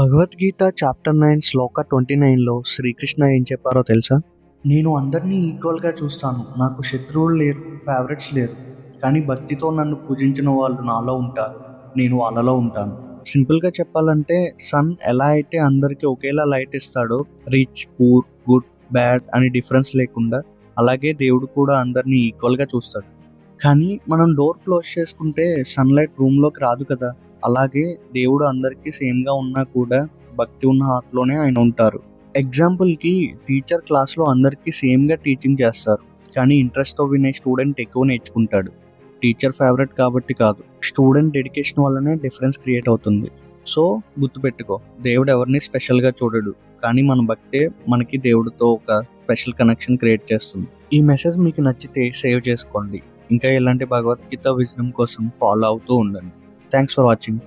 Bhagavad Gita chapter 9 శ్లోక 29లో శ్రీకృష్ణ ఏం చెప్పారో తెలుసా? నేను అందరినీ ఈక్వల్గా చూస్తాను. నాకు శత్రువులు లేరు, ఫేవరెట్స్ లేరు. కానీ భక్తితో నన్ను పూజించిన వాళ్ళు నాలో ఉంటారు, నేను వాళ్ళలో ఉంటాను. సింపుల్గా చెప్పాలంటే సన్ ఎలా అయితే అందరికీ ఒకేలా లైట్ ఇస్తాడో, రిచ్, పూర్, గుడ్, బ్యాడ్ అని డిఫరెన్స్ లేకుండా, అలాగే దేవుడు కూడా అందరినీ ఈక్వల్గా చూస్తాడు. కానీ మనం డోర్ క్లోజ్ చేసుకుంటే సన్లైట్ రూమ్లోకి రాదు కదా. అలాగే దేవుడు అందరికీ సేమ్గా ఉన్నా కూడా భక్తి ఉన్న హార్ట్లోనే ఆయన ఉంటారు. ఎగ్జాంపుల్కి టీచర్ క్లాస్లో అందరికీ సేమ్గా టీచింగ్ చేస్తారు, కానీ ఇంట్రెస్ట్తో వినే స్టూడెంట్ ఎక్కువ నేర్చుకుంటాడు. టీచర్ ఫేవరెట్ కాబట్టి కాదు, స్టూడెంట్ డెడికేషన్ వల్లనే డిఫరెన్స్ క్రియేట్ అవుతుంది. సో గుర్తుపెట్టుకో, దేవుడు ఎవరిని స్పెషల్గా చూడడు, కానీ మన భక్తే మనకి దేవుడితో ఒక స్పెషల్ కనెక్షన్ క్రియేట్ చేస్తుంది. ఈ మెసేజ్ మీకు నచ్చితే సేవ్ చేసుకోండి. ఇంకా ఇలాంటి భగవద్గీత విజయం కోసం ఫాలో అవుతూ ఉండండి. Thanks for watching.